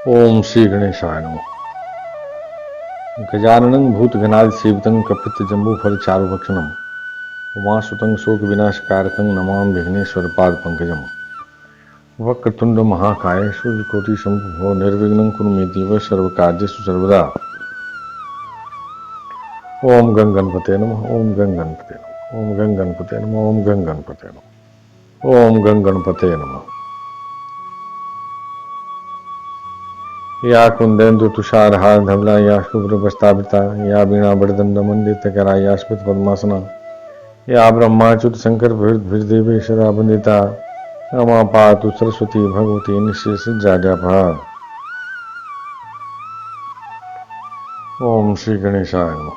ओम श्री गणेशाय नमः। गजाननं भूतगणाधिसेवितं कपित्थजम्बूफलचारुभक्षणं उमासुतं शोकविनाशकारकं नमामि विघ्नेश्वरपादपङ्कजं। वक्रतुण्ड महाकाय सूर्यकोटिसमप्रभो निर्विघ्नं कुरु मे देव सर्वकार्येषु सर्वदा। ओम गं गणपते नमः। ओम गं गणपते नमः। ओम गं गणपते नमः। ओम गं गणपते नमः। ओम गं गणपते नमः। या कुंदेन्दु तुषारहार धवला या शुभ्रवस्त्रावृता या वीणा वरदंड मंडितकरा या स्मित पद्मासना या ब्रह्माच्युत शंकर भृदेवी सदा वंदिता रमा पातु सरस्वती भगवती निशिसिज्जाड्याभा। ओम श्री गणेशाय नमः।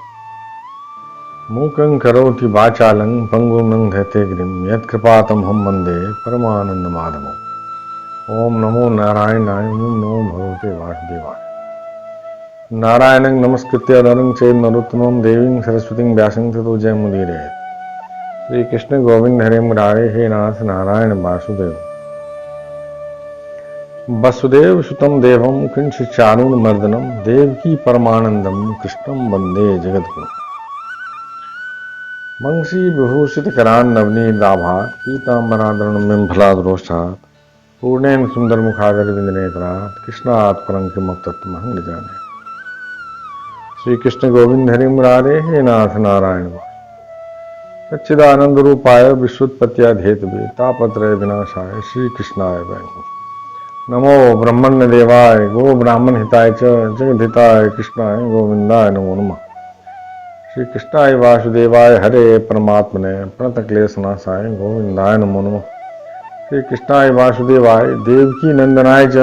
मूकं करोति वाचालं पंगुं लंघयते गिरिं यत्कृपातमहं वन्दे परमानन्दमाधवम्। ओम नमो नारायणाय। ओम नमो भगवते वासुदेवाय। नारायणं नमस्कृत्य नरं चैव नरोत्तमं देवीं सरस्वतीं व्यासं ततो जयमुदीरयेत्। श्री कृष्ण गोविंद हरे मुरारे। हे नाथ नारायण वासुदेव। वसुदेव सुतं देवं कंसचाणूरमर्दनं देवकी परमानंदं कृष्णं वंदे जगद्गुरुम्। वंशी विभूषित करान् नवनीताभात् पीताम्बराधरणं बिम्फलादरोष्ठात् पूर्णेन सुंदर मुखागर विंदनेत्रात् कृष्णात् परं किमप्तत्वमहं न जाने। श्री कृष्ण गोविंद हरि मुरारे। हे नाथ नारायण सच्चिदानंद रूपाय विश्वोत्पत्त्यादिहेतवे तापत्रय विनाशाय श्री कृष्णाय वै नमो। ब्रह्मण्य देवाय गो ब्राह्मण हिताय च जगद्धिताय कृष्णाय गोविंदाय नमो नमः। श्री कृष्णाय वासुदेवाय हरे परमात्मने प्रणतक्लेशनाशाय गोविंदाय नमो नमः। श्री कृष्णाय वासुदेवाय देवकी नंदनाय च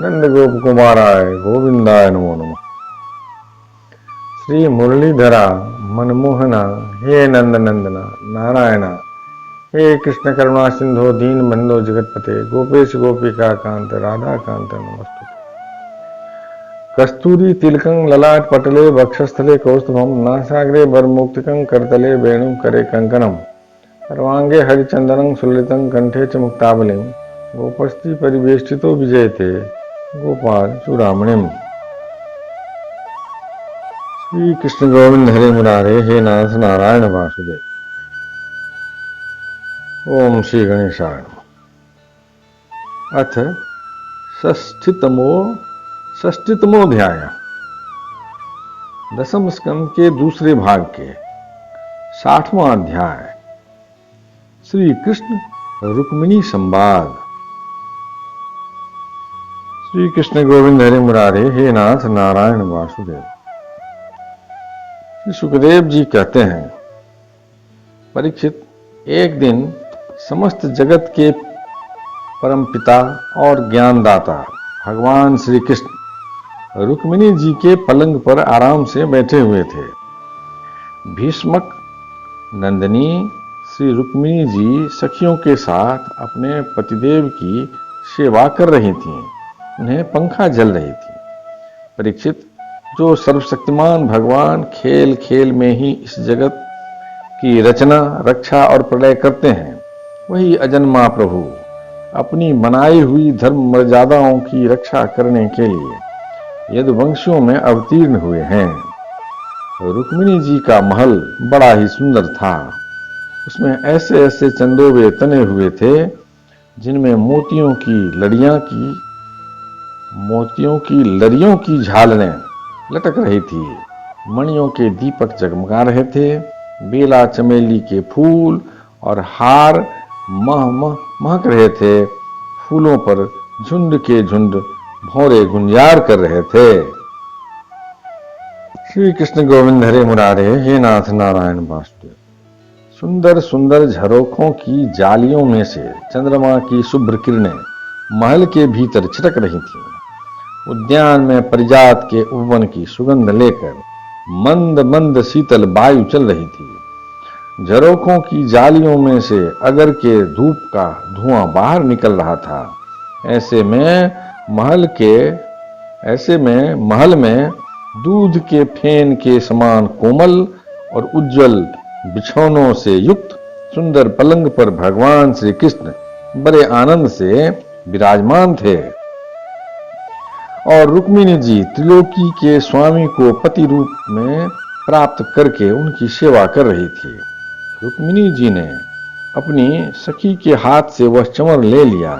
नंद गोप कुमाराय गोविंदाय नमो नमः। श्री मुरलीधरा मनमोहना हे नंद नंदना नारायणा हे कृष्ण करुणा सिंधु दीन बंधो जगतपते गोपेश गोपिका कांत राधा कांत नमस्तुते। कस्तूरी तिलकं ललाट पटले वक्षस्थले कौस्तुभं नासाग्रे वरमुक्तिकं करतले वेणुं करे कंकणम् सर्वांगे हरिचंदनं सुललितं कंठे च मुक्तावलिं गोपस्त्री परिवेष्टितो विजयते गोपाल चूड़ामणिम्। श्री कृष्ण गोविंद हरे मुरारे। हे नाथ नारायण वासुदेव। ओम श्री गणेशाय नमः। अथ षष्ठीतमोध्याय दसम स्कंद के दूसरे भाग के 60वां अध्याय श्री कृष्ण रुक्मिणी संवाद। श्री कृष्ण गोविंद हरे मुरारे। हे नाथ नारायण वासुदेव। श्री सुखदेव जी कहते हैं, परीक्षित, एक दिन समस्त जगत के परमपिता और ज्ञानदाता भगवान श्री कृष्ण रुक्मिणी जी के पलंग पर आराम से बैठे हुए थे। भीष्मक नंदिनी श्री रुक्मिणी जी सखियों के साथ अपने पतिदेव की सेवा कर रही थीं। उन्हें पंखा जल रही थी। परीक्षित, जो सर्वशक्तिमान भगवान खेल खेल में ही इस जगत की रचना, रक्षा और प्रलय करते हैं, वही अजन्मा प्रभु अपनी बनाई हुई धर्म मर्यादाओं की रक्षा करने के लिए यदुवंशियों में अवतीर्ण हुए हैं। रुक्मिणी जी का महल बड़ा ही सुंदर था। उसमें ऐसे ऐसे चंदोबे तने हुए थे जिनमें मोतियों की लड़ियों की झालरें लटक रही थी। मणियों के दीपक जगमगा रहे थे। बेला चमेली के फूल और हार महक रहे थे। फूलों पर झुंड के झुंड भौरे गुंजार कर रहे थे। श्री कृष्ण गोविंद हरे मुरारे। हे नाथ नारायण वासुदेव। सुंदर सुंदर झरोखों की जालियों में से चंद्रमा की शुभ्र किरणें महल के भीतर छिटक रही थीं। उद्यान में परिजात के उपवन की सुगंध लेकर मंद मंद शीतल वायु चल रही थी। झरोखों की जालियों में से अगर के धूप का धुआं बाहर निकल रहा था। ऐसे में महल में दूध के फेन के समान कोमल और उज्जवल बिछौनों से युक्त सुंदर पलंग पर भगवान श्री कृष्ण बड़े आनंद से विराजमान थे। और रुक्मिणी जी त्रिलोकी के स्वामी को पति रूप में प्राप्त करके उनकी सेवा कर रही थी। रुक्मिणी जी ने अपनी सखी के हाथ से वह चमर ले लिया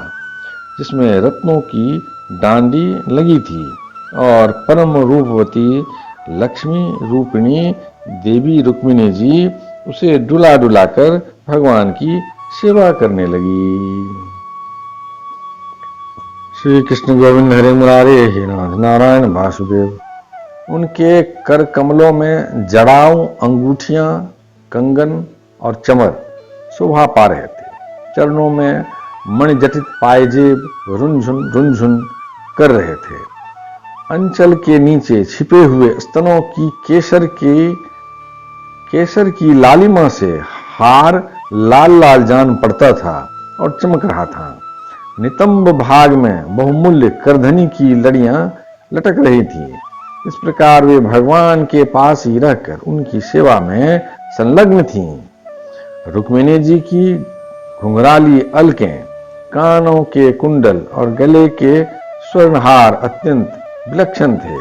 जिसमें रत्नों की डांडी लगी थी और परम रूपवती लक्ष्मी रूपिणी देवी रुक्मिणी जी उसे डुला डुलाकर भगवान की सेवा करने लगी। श्री कृष्ण गोविंद हरे मुरारे हे नाथ नारायण वासुदेव। उनके कर कमलों में जड़ाऊ अंगूठियां, कंगन और चमर शोभा पा रहे थे। चरणों में मणिजटित पायजेब रुनझुन कर रहे थे। अंचल के नीचे छिपे हुए स्तनों की केसर की लालिमा से हार लाल लाल जान पड़ता था और चमक रहा था। नितंब भाग में बहुमूल्य करधनी की लड़ियां लटक रही थी। इस प्रकार वे भगवान के पास ही रहकर उनकी सेवा में संलग्न थीं। रुक्मिणी जी की घुंघराली अलकें, कानों के कुंडल और गले के स्वर्णहार अत्यंत विलक्षण थे।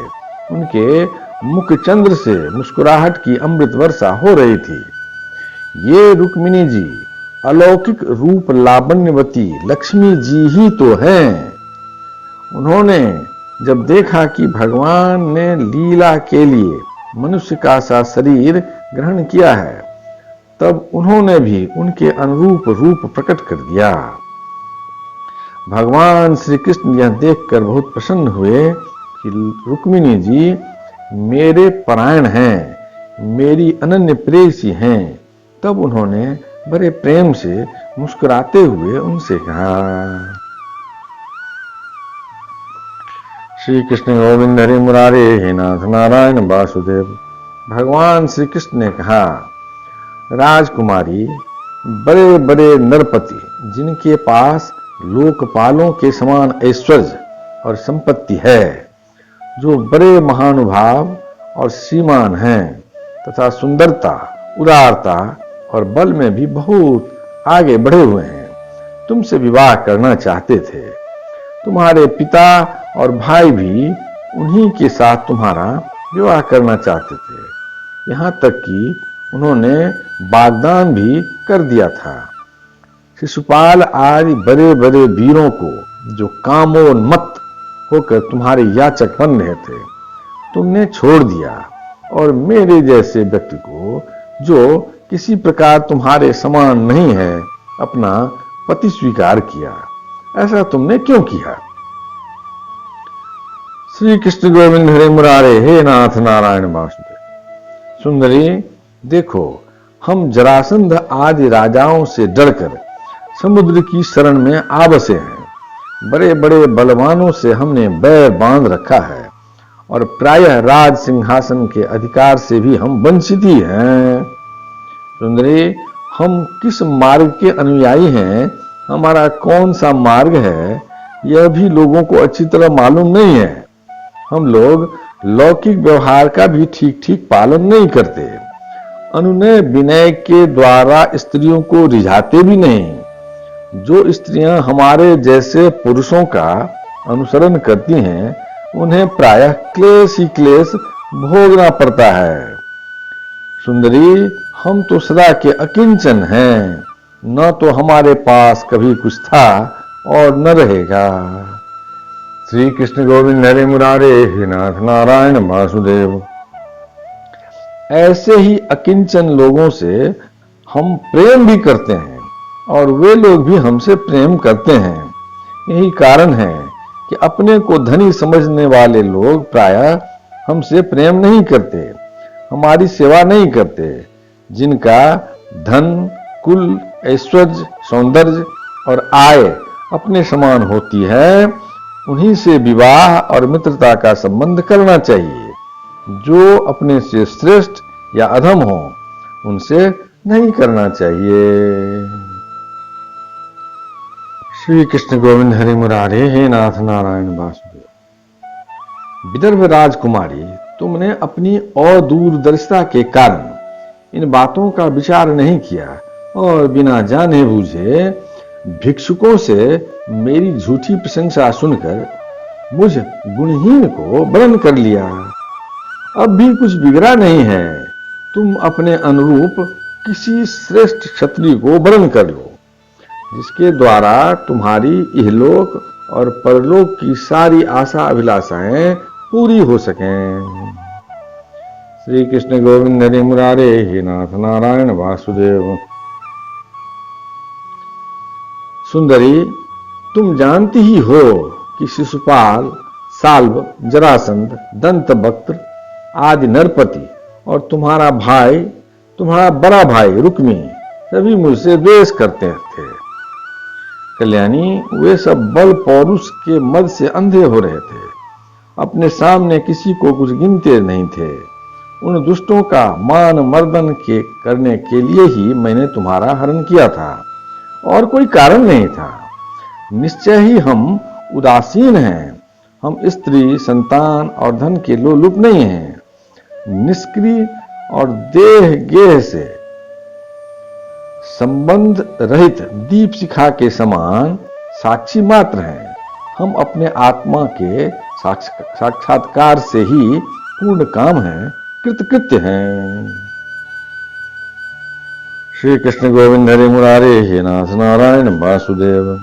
उनके मुख चंद्र से मुस्कुराहट की अमृत वर्षा हो रही थी। ये रुक्मिणी जी अलौकिक रूप लावण्यवती लक्ष्मी जी ही तो हैं। उन्होंने जब देखा कि भगवान ने लीला के लिए मनुष्य का सा शरीर ग्रहण किया है, तब उन्होंने भी उनके अनुरूप रूप प्रकट कर दिया। भगवान श्री कृष्ण यह देखकर बहुत प्रसन्न हुए कि रुक्मिणी जी मेरे परायण हैं, मेरी अनन्य प्रेयसी हैं। तब उन्होंने बड़े प्रेम से मुस्कुराते हुए उनसे कहा। श्री कृष्ण गोविंद हरे मुरारे हे नाथ नारायण वासुदेव। भगवान श्री कृष्ण ने कहा, राजकुमारी, बड़े बड़े नरपति जिनके पास लोकपालों के समान ऐश्वर्य और संपत्ति है, जो बड़े महानुभाव और श्रीमान हैं तथा सुंदरता, उदारता और बल में भी बहुत आगे बढ़े हुए हैं, तुमसे विवाह करना चाहते थे। तुम्हारे पिता और भाई भी उन्हीं के साथ तुम्हारा विवाह करना चाहते थे। यहाँ तक कि उन्होंने वाग्दान भी कर दिया था। शिशुपाल आदि बड़े बड़े वीरों को जो कामोन्मत्त होकर तुम्हारे याचक बन रहे थे, तुमने छोड़ दिया और मेरे जैसे व्यक्ति को, जो किसी प्रकार तुम्हारे समान नहीं है, अपना पति स्वीकार किया। ऐसा तुमने क्यों किया? श्री कृष्ण गोविंद हरे मुरारे हे नाथ नारायण वासुदेव। सुंदरी, देखो, हम जरासंध आदि राजाओं से डरकर समुद्र की शरण में आ बसे हैं। बड़े बड़े बलवानों से हमने बैर बांध रखा है और प्रायः राज सिंहासन के अधिकार से भी हम वंचित ही हैं। सुंदरी, हम किस मार्ग के अनुयायी हैं, हमारा कौन सा मार्ग है, यह भी लोगों को अच्छी तरह मालूम नहीं है। हम लोग लौकिक व्यवहार का भी ठीक ठीक पालन नहीं करते, अनुनय विनय के द्वारा स्त्रियों को रिझाते भी नहीं। जो स्त्रियां हमारे जैसे पुरुषों का अनुसरण करती हैं, उन्हें प्रायः क्लेश ही क्लेश भोगना पड़ता है। सुंदरी, हम तो सदा के अकिंचन हैं, न तो हमारे पास कभी कुछ था और न रहेगा। श्री कृष्ण गोविंद हरे मुरारे हे नाथ नारायण वासुदेव। ऐसे ही अकिंचन लोगों से हम प्रेम भी करते हैं और वे लोग भी हमसे प्रेम करते हैं। यही कारण है कि अपने को धनी समझने वाले लोग प्रायः हमसे प्रेम नहीं करते, हमारी सेवा नहीं करते। जिनका धन, कुल, ऐश्वर्य, सौंदर्य और आय अपने समान होती है, उन्हीं से विवाह और मित्रता का संबंध करना चाहिए। जो अपने से श्रेष्ठ या अधम हो, उनसे नहीं करना चाहिए। श्री कृष्ण गोविंद हरि मुरारे हे नाथ नारायण वासुदेव। विदर्भ राजकुमारी, तुमने अपनी अदूरदर्शिता के कारण इन बातों का विचार नहीं किया और बिना जाने बूझे भिक्षुकों से मेरी झूठी प्रशंसा सुनकर मुझ गुणहीन को वरण कर लिया। अब भी कुछ बिगड़ा नहीं है, तुम अपने अनुरूप किसी श्रेष्ठ क्षत्रिय को वरण कर लो, जिसके द्वारा तुम्हारी इहलोक और परलोक की सारी आशा अभिलाषाएं पूरी हो सकें। श्री कृष्ण गोविंद हरे मुरारे, हे नाथ नारायण वासुदेव। सुंदरी, तुम जानती ही हो कि शिशुपाल, साल्व, जरासंध, दंतवक्त्र आदि नरपति और तुम्हारा बड़ा भाई रुक्मी सभी मुझसे द्वेष करते थे। कल्याणी, वे सब बल पौरुष के मद से अंधे हो रहे थे, अपने सामने किसी को कुछ गिनते नहीं थे। उन दुष्टों का मान मर्दन करने के लिए ही मैंने तुम्हारा हरण किया था, और कोई कारण नहीं था। निश्चय ही हम उदासीन हैं, हम स्त्री, संतान और धन के लोलुप नहीं हैं। निष्क्रिय और देह गेह से संबंध रहित दीप शिखा के समान साक्षी मात्र हैं। हम अपने आत्मा के साक्षात्कार से ही पूर्ण काम हैं, कृतकृत्य हैं। श्री कृष्ण गोविंद हरे मुरारे, हे नाथ नारायण वासुदेव।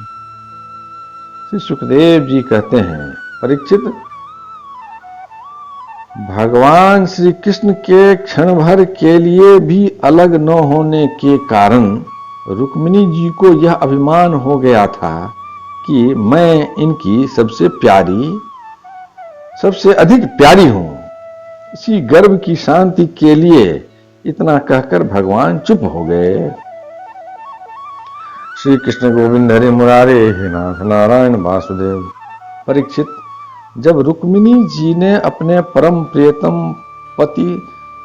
श्री सुखदेव जी कहते हैं, परीक्षित, भगवान श्री कृष्ण के क्षण भर के लिए भी अलग न होने के कारण रुक्मिणी जी को यह अभिमान हो गया था कि मैं इनकी सबसे अधिक प्यारी हूं। इसी गर्व की शांति के लिए इतना कहकर भगवान चुप हो गए। श्री कृष्ण गोविंद हरे मुरारे, हे नाथ नारायण वासुदेव। परीक्षित, जब रुक्मिणी जी ने अपने परम प्रियतम पति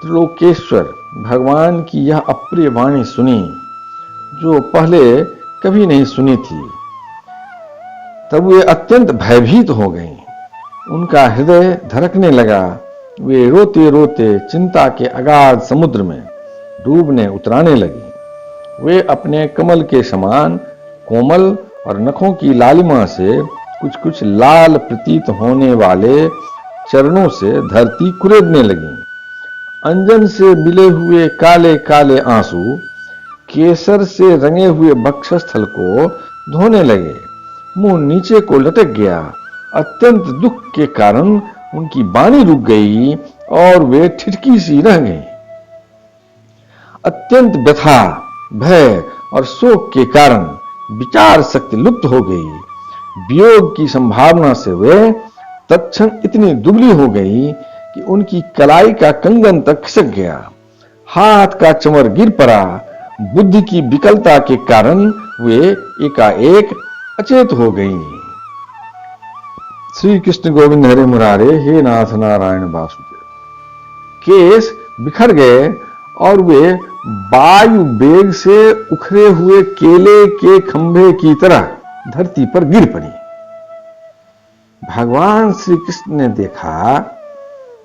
त्रिलोकेश्वर भगवान की यह अप्रिय वाणी सुनी, जो पहले कभी नहीं सुनी थी, तब वे अत्यंत भयभीत हो गईं। उनका हृदय धड़कने लगा। वे रोते रोते चिंता के अगाध समुद्र में डूबने उतराने लगी। वे अपने कमल के समान कोमल और नखों की लालिमा से कुछ कुछ लाल प्रतीत होने वाले चरणों से धरती कुरेदने लगी। अंजन से मिले हुए काले काले आंसू केसर से रंगे हुए वक्षस्थल को धोने लगे। मुंह नीचे को लटक गया। अत्यंत दुख के कारण उनकी वाणी रुक गई और वे ठिठकी सी रह गई। अत्यंत व्यथा, भय और शोक के कारण विचार शक्ति लुप्त हो गई। वियोग की संभावना से वे तत्क्षण इतनी दुबली हो गई कि उनकी कलाई का कंगन तक खिसक गया। हाथ का चमर गिर पड़ा। बुद्धि की विकलता के कारण वे एकाएक अचेत हो गई। श्री कृष्ण गोविंद हरे मुरारे, हे नाथ नारायण वासुदेव। केस बिखर गए और वे वायु वेग से उखड़े हुए केले के खंभे की तरह धरती पर गिर पड़ी। भगवान श्री कृष्ण ने देखा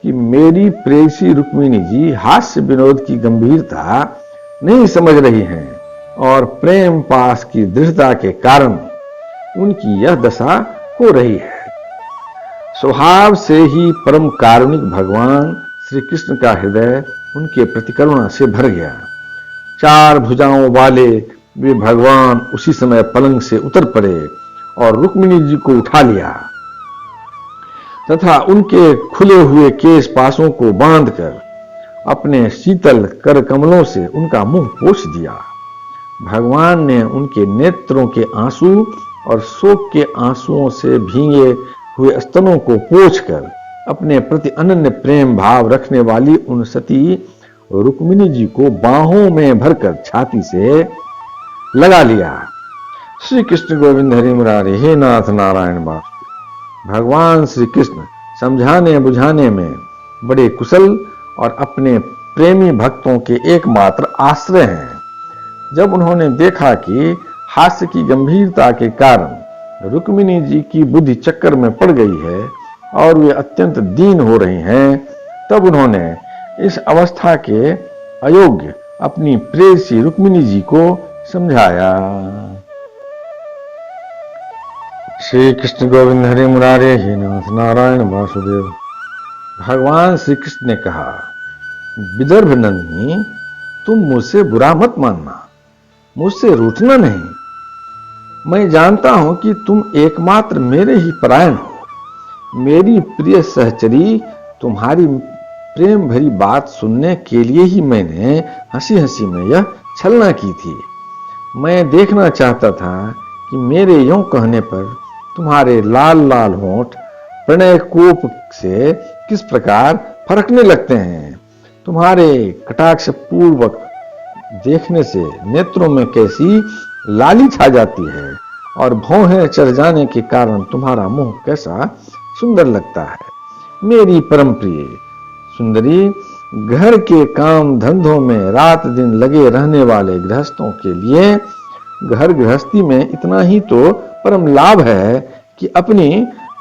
कि मेरी प्रेयसी रुक्मिणी जी हास्य विनोद की गंभीरता नहीं समझ रही हैं और प्रेम पास की दृढ़ता के कारण उनकी यह दशा हो रही है। स्वभाव से ही परम कारुणिक भगवान श्री कृष्ण का हृदय उनके प्रति करुणा से भर गया। चार भुजाओं वाले वे भगवान उसी समय पलंग से उतर पड़े और रुक्मिणी जी को उठा लिया तथा उनके खुले हुए केश पासों को बांधकर अपने शीतल कर कमलों से उनका मुंह पोंछ दिया। भगवान ने उनके नेत्रों के आंसू और शोक के आंसुओं से भीगे हुए स्तनों को पोंछकर अपने प्रति अनन्य प्रेम भाव रखने वाली उन सती रुक्मिणी जी को बाहों में भरकर छाती से लगा लिया। श्री कृष्ण गोविंद हरि मुरारी, हे नाथ नारायण वासुदेव। भगवान श्री कृष्ण समझाने बुझाने में बड़े कुशल और अपने प्रेमी भक्तों के एकमात्र आश्रय हैं। जब उन्होंने देखा कि हास्य की गंभीरता के कारण रुक्मिणी जी की बुद्धि चक्कर में पड़ गई है और वे अत्यंत दीन हो रही हैं, तब उन्होंने इस अवस्था के अयोग्य अपनी प्रेयसी रुक्मिणी जी को समझाया। श्री कृष्ण गोविंद हरे मुरारे हे नाथ नारायण वासुदेव। भगवान श्री कृष्ण ने कहा, विदर्भ नंदिनी, तुम मुझसे बुरा मत मानना, मुझसे रूठना नहीं। मैं जानता हूं कि तुम एकमात्र मेरे ही परायण हो। मेरी प्रिय सहचरी, तुम्हारी प्रेम भरी बात सुनने के लिए ही मैंने हंसी हंसी में यह छलना की थी। मैं देखना चाहता था कि मेरे यूं कहने पर तुम्हारे लाल लाल होंठ प्रणय कोप से किस प्रकार फरकने लगते हैं। तुम्हारे कटाक्ष पूर्वक देखने से नेत्रों में कैसी लाली छा जाती है और भौहें चढ़ जाने के कारण तुम्हारा मुंह कैसा सुंदर लगता है। मेरी परम प्रिय सुंदरी, घर के काम धंधों में रात दिन लगे रहने वाले गृहस्थों के लिए घर गृहस्थी में इतना ही तो परम लाभ है कि अपनी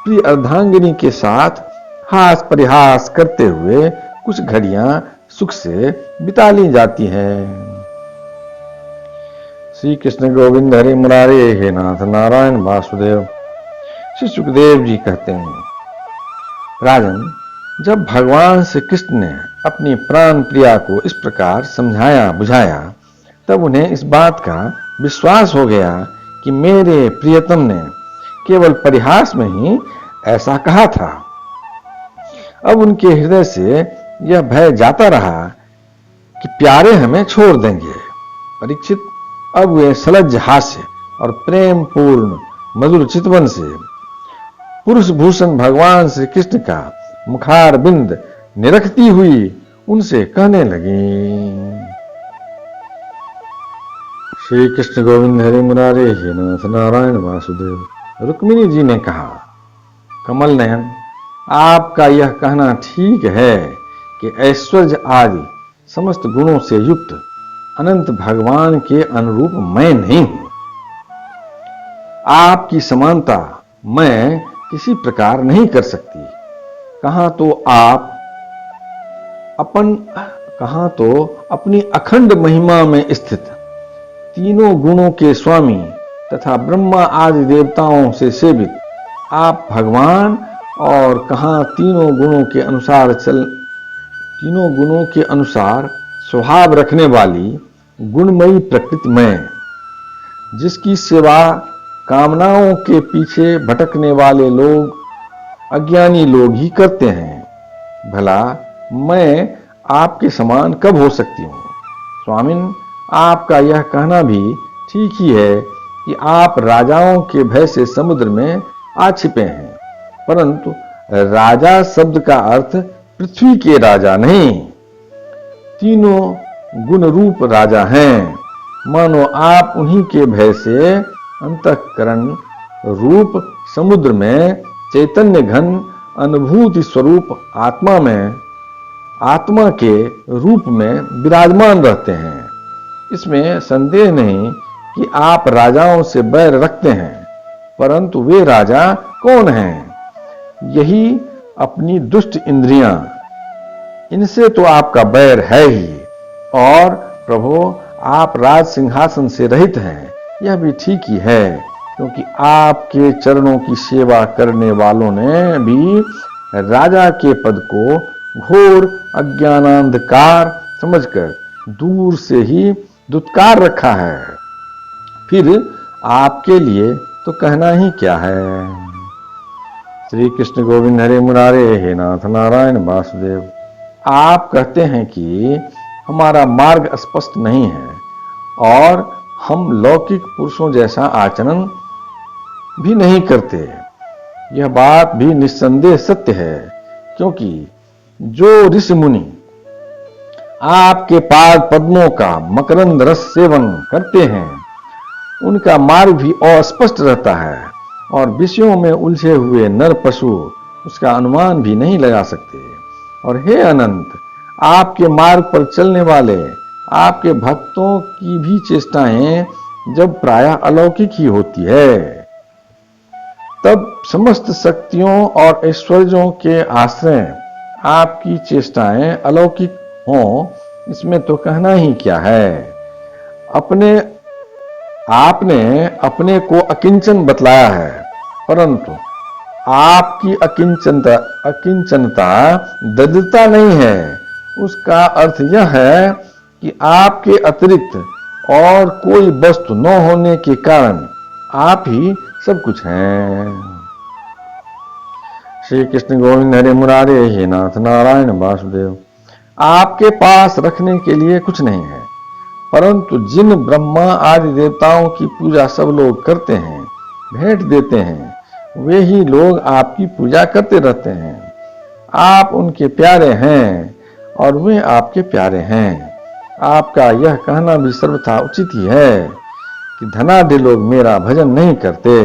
प्रिय अर्धांगिनी के साथ हास परिहास करते हुए कुछ घड़ियां सुख से बिता ली जाती हैं। श्री कृष्ण गोविंद हरे मुरारे हे नाथ नारायण वासुदेव। श्री सुखदेव जी कहते हैं, राजन, जब भगवान श्री कृष्ण ने अपनी प्राण प्रिया को इस प्रकार समझाया बुझाया, तब उन्हें इस बात का विश्वास हो गया कि मेरे प्रियतम ने केवल परिहास में ही ऐसा कहा था। अब उनके हृदय से यह भय जाता रहा कि प्यारे हमें छोड़ देंगे। परीक्षित, अब वे सलज्ज हास्य और प्रेम पूर्ण मधुर चितवन से पुरुष भूषण भगवान श्री कृष्ण का मुखार बिंद निरखती हुई उनसे कहने लगी। श्री कृष्ण गोविंद हरे मुरारे हे नाथ नारायण वासुदेव। रुक्मिणी जी ने कहा, कमल नयन, आपका यह कहना ठीक है कि ऐश्वर्य आदि समस्त गुणों से युक्त अनंत भगवान के अनुरूप मैं नहीं हूं। आपकी समानता मैं किसी प्रकार नहीं कर सकती। कहां तो अपनी अखंड महिमा में स्थित तीनों गुणों के स्वामी तथा ब्रह्मा आदि देवताओं से सेवित आप भगवान, और कहां तीनों गुणों के अनुसार स्वभाव रखने वाली गुणमयी प्रकृति मैं, जिसकी सेवा कामनाओं के पीछे भटकने वाले लोग, अज्ञानी लोग ही करते हैं। भला मैं आपके समान कब हो सकती हूं? स्वामिन, आपका यह कहना भी ठीक ही है कि आप राजाओं के भय से समुद्र में आ छिपे हैं, परंतु राजा शब्द का अर्थ पृथ्वी के राजा नहीं, तीनों गुण रूप राजा हैं। मानो आप उन्हीं के भय से अंतःकरण रूप समुद्र में चैतन्य घन अनुभूति स्वरूप आत्मा के रूप में विराजमान रहते हैं। इसमें संदेह नहीं कि आप राजाओं से बैर रखते हैं, परंतु वे राजा कौन हैं? यही अपनी दुष्ट इंद्रियां, इनसे तो आपका बैर है ही। और प्रभु, आप राज सिंहासन से रहित हैं, यह भी ठीक ही है, क्योंकि आपके चरणों की सेवा करने वालों ने भी राजा के पद को घोर अज्ञानांधकार समझकर दूर से ही दुत्कार रखा है। फिर आपके लिए तो कहना ही क्या है। श्री कृष्ण गोविंद हरे मुरारे हे नाथ नारायण वासुदेव। आप कहते हैं कि हमारा मार्ग स्पष्ट नहीं है और हम लौकिक पुरुषों जैसा आचरण भी नहीं करते। यह बात भी निस्संदेह सत्य है, क्योंकि जो ऋषि मुनि आपके पाद पद्मों का मकरंद रस सेवन करते हैं, उनका मार्ग भी अस्पष्ट रहता है और विषयों में उलझे हुए नर पशु उसका अनुमान भी नहीं लगा सकते। और हे अनंत, आपके मार्ग पर चलने वाले आपके भक्तों की भी चेष्टाएं जब प्रायः अलौकिक ही होती है, तब समस्त शक्तियों और ऐश्वर्यों के आश्रय आपकी चेष्टाएं अलौकिक हों, इसमें तो कहना ही क्या है। आपने अपने को अकिंचन बतलाया है, परंतु आपकी अकिंचनता दरिद्रता नहीं है। उसका अर्थ यह है कि आपके अतिरिक्त और कोई वस्तु न होने के कारण आप ही सब कुछ हैं। श्री कृष्ण गोविंद हरे मुरारे, हे नाथ नारायण वासुदेव। आपके पास रखने के लिए कुछ नहीं है, परंतु जिन ब्रह्मा आदि देवताओं की पूजा सब लोग करते हैं, भेंट देते हैं, वे ही लोग आपकी पूजा करते रहते हैं। आप उनके प्यारे हैं और वे आपके प्यारे हैं। आपका यह कहना भी सर्वथा उचित ही है कि धनाढ्य लोग मेरा भजन नहीं करते।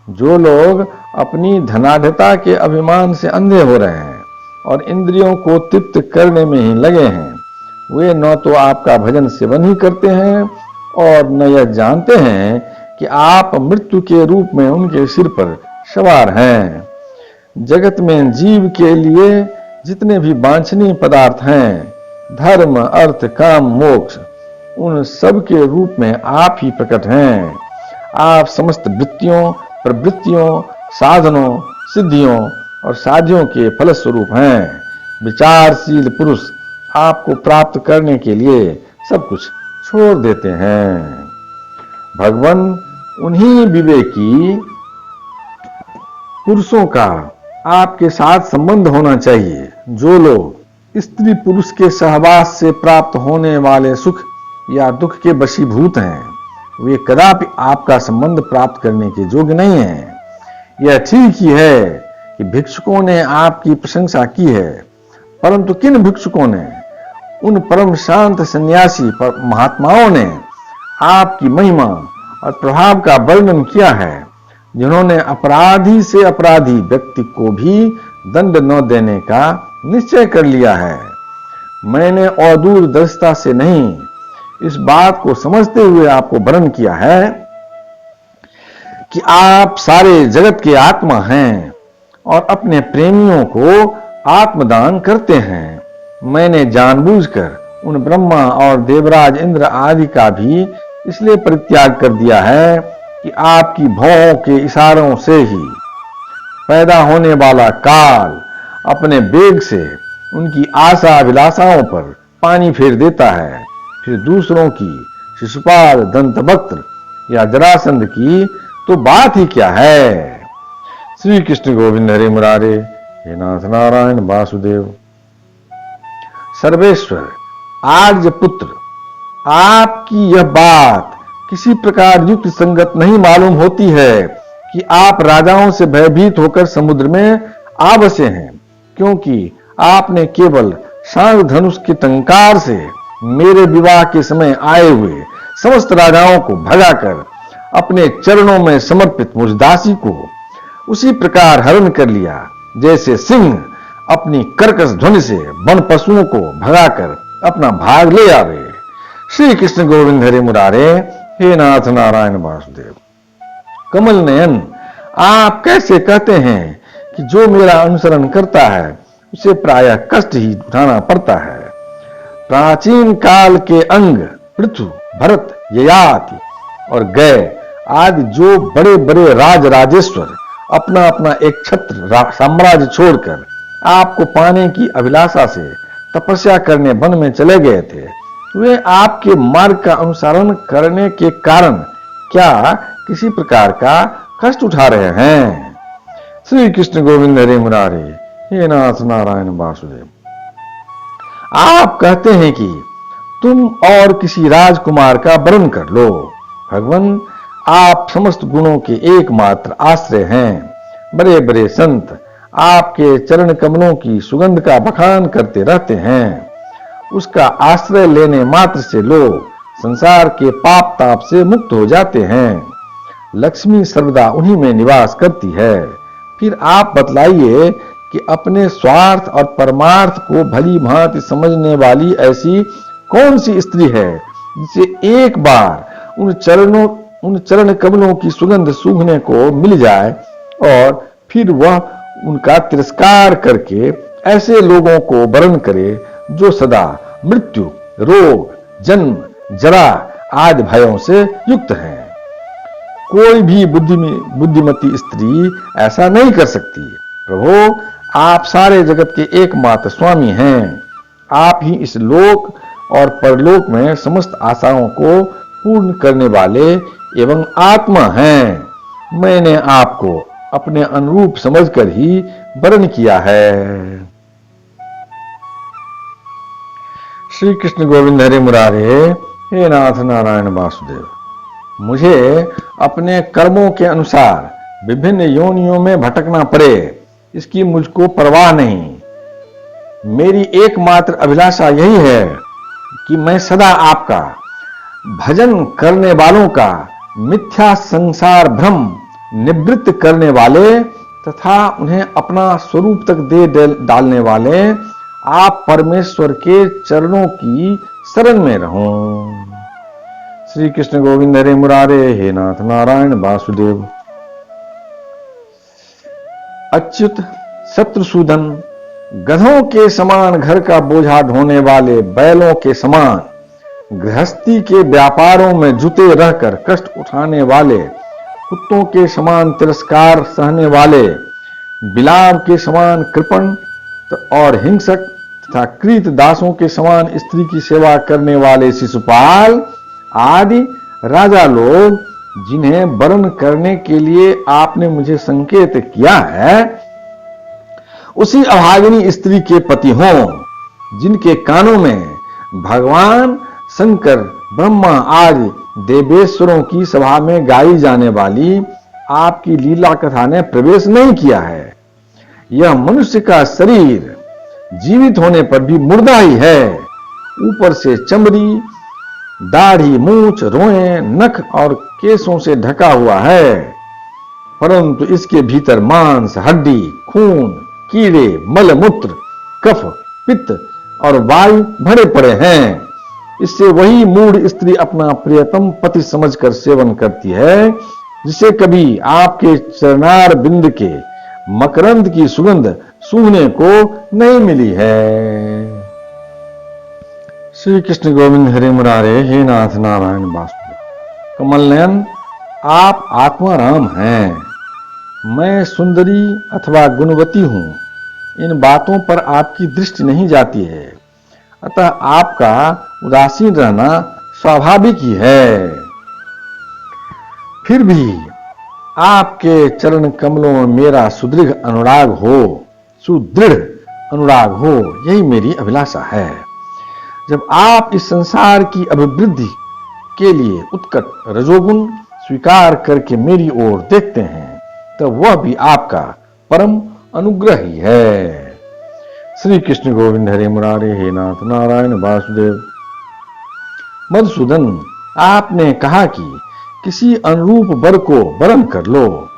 जो लोग अपनी धनाढ्यता के अभिमान से अंधे हो रहे हैं और इंद्रियों को तृप्त करने में ही लगे हैं, वे न तो आपका भजन सेवन ही करते हैं और न यह जानते हैं कि आप मृत्यु के रूप में उनके सिर पर सवार हैं। जगत में जीव के लिए जितने भी वांछनीय पदार्थ हैं, धर्म, अर्थ, काम, मोक्ष, उन सब के रूप में आप ही प्रकट हैं। आप समस्त वृत्तियों, प्रवृत्तियों, साधनों, सिद्धियों और साध्यों के फलस्वरूप हैं। विचारशील पुरुष आपको प्राप्त करने के लिए सब कुछ छोड़ देते हैं। भगवान उन्हीं विवेकी पुरुषों का आपके साथ संबंध होना चाहिए जो लोग स्त्री पुरुष के सहवास से प्राप्त होने वाले सुख या दुख के वशीभूत हैं। वे कदापि आपका संबंध प्राप्त करने के योग्य नहीं हैं। यह ठीक ही है कि भिक्षुकों ने आपकी प्रशंसा की है, परंतु किन भिक्षुकों ने? उन परम शांत सन्यासी महात्माओं ने आपकी महिमा और प्रभाव का वर्णन किया है, जिन्होंने अपराधी से अपराधी व्यक्ति को भी दंड न देने का निश्चय कर लिया है। मैंने और दूरदर्शिता से नहीं, इस बात को समझते हुए आपको वर्ण किया है कि आप सारे जगत के आत्मा हैं और अपने प्रेमियों को आत्मदान करते हैं। मैंने जानबूझकर उन ब्रह्मा और देवराज इंद्र आदि का भी इसलिए परित्याग कर दिया है कि आपकी भौं के इशारों से ही पैदा होने वाला काल अपने वेग से उनकी आशा अभिलाषाओं पर पानी फेर देता है। फिर दूसरों की, शिशुपाल, दंतवक्त्र या जरासंध की तो बात ही क्या है। श्री कृष्ण गोविंद हरे मुरारे, हे नाथ नारायण वासुदेव। सर्वेश्वर आर्य पुत्र, आपकी यह बात किसी प्रकार युक्त संगत नहीं मालूम होती है कि आप राजाओं से भयभीत होकर समुद्र में आ बसे हैं, क्योंकि आपने केवल सांग धनुष के टंकार से मेरे विवाह के समय आए हुए समस्त राजाओं को भगाकर अपने चरणों में समर्पित मुझ दासी को उसी प्रकार हरण कर लिया जैसे सिंह अपनी कर्कश ध्वनि से वन पशुओं को भगाकर अपना भाग ले आवे। श्री कृष्ण गोविंद हरे मुरारे, हे नाथ नारायण वासुदेव। कमल नयन, आप कैसे कहते हैं कि जो मेरा अनुसरण करता है उसे प्रायः कष्ट ही उठाना पड़ता है। प्राचीन काल के अंग पृथु, भरत, ययाति और गय आदि जो बड़े बड़े राजेश्वर अपना अपना एक छत्र साम्राज्य छोड़कर आपको पाने की अभिलाषा से तपस्या करने वन में चले गए थे, वे आपके मार्ग का अनुसरण करने के कारण क्या किसी प्रकार का कष्ट उठा रहे हैं? श्री कृष्ण गोविंद हरे मुरारे, हे नाथ नारायण वासुदेव। आप कहते हैं कि तुम और किसी राजकुमार का वर्ण कर लो। भगवान, आप समस्त गुणों के एकमात्र आश्रय हैं। बड़े बड़े संत आपके चरण कमलों की सुगंध का बखान करते रहते हैं। उसका आश्रय लेने मात्र से लोग संसार के पाप ताप से मुक्त हो जाते हैं। लक्ष्मी सर्वदा उन्हीं में निवास करती है। फिर आप बतलाइए कि अपने स्वार्थ और परमार्थ को भली भांति समझने वाली ऐसी कौन सी स्त्री है जिसे एक बार उन चरण कमलों की सुगंध सूंघने को मिल जाए और फिर वह उनका तिरस्कार करके ऐसे लोगों को वरण करे जो सदा मृत्यु, रोग, जन्म, जरा आदि भयों से युक्त हैं। कोई भी बुद्धिमती स्त्री ऐसा नहीं कर सकती। प्रभु, आप सारे जगत के एकमात्र स्वामी हैं। आप ही इस लोक और परलोक में समस्त आशाओं को पूर्ण करने वाले एवं आत्मा हैं। मैंने आपको अपने अनुरूप समझकर ही वर्ण किया है। श्री कृष्ण गोविंद हरे मुरारे, हे नाथ नारायण वासुदेव, मुझे अपने कर्मों के अनुसार विभिन्न योनियों में भटकना पड़े, इसकी मुझको परवाह नहीं। मेरी एकमात्र अभिलाषा यही है कि मैं सदा आपका भजन करने वालों का मिथ्या संसार भ्रम निवृत्त करने वाले तथा उन्हें अपना स्वरूप तक दे डालने वाले आप परमेश्वर के चरणों की शरण में रहूं। श्री कृष्ण गोविंद हरे मुरारे, हे नाथ नारायण वासुदेव। अच्युत शत्रुसूदन, गधों के समान घर का बोझा ढोने वाले बैलों के समान, गृहस्थी के व्यापारों में जुटे रहकर कष्ट उठाने वाले, कुत्तों के समान तिरस्कार सहने वाले, बिलाव के समान कृपण और हिंसक तथा कृत दासों के समान स्त्री की सेवा करने वाले शिशुपाल आदि राजा लोग, जिन्हें वर्ण करने के लिए आपने मुझे संकेत किया है, उसी अभागिनी स्त्री के पति हों, जिनके कानों में भगवान शंकर, ब्रह्मा आदि देवेश्वरों की सभा में गाई जाने वाली आपकी लीला कथा ने प्रवेश नहीं किया है। यह मनुष्य का शरीर जीवित होने पर भी मुर्दा ही है। ऊपर से चमड़ी, दाढ़ी, मूछ, रोएं, नख और केसों से ढका हुआ है, परंतु इसके भीतर मांस, हड्डी, खून, कीड़े, मलमूत्र, कफ, पित्त और वायु भरे पड़े हैं। इससे वही मूढ़ स्त्री अपना प्रियतम पति समझकर सेवन करती है, जिसे कभी आपके चरणार बिंद के मकरंद की सुगंध सूंघने को नहीं मिली है। श्री कृष्ण गोविंद हरे मुरारे, हे नाथ नारायण वासुदेव। कमलनयन, आप आत्माराम हैं, मैं सुंदरी अथवा गुणवती हूं, इन बातों पर आपकी दृष्टि नहीं जाती है, अतः आपका उदासीन रहना स्वाभाविक ही है। फिर भी आपके चरण कमलों में मेरा सुदृढ़ अनुराग हो, यही मेरी अभिलाषा है। जब आप इस संसार की अभिवृद्धि के लिए उत्कट रजोगुण स्वीकार करके मेरी ओर देखते हैं, तब वह भी आपका परम अनुग्रह ही है। श्री कृष्ण गोविंद हरे मुरारे, हे नाथ नारायण वासुदेव। मधुसूदन, आपने कहा कि किसी अनुरूप वर को वरण कर लो।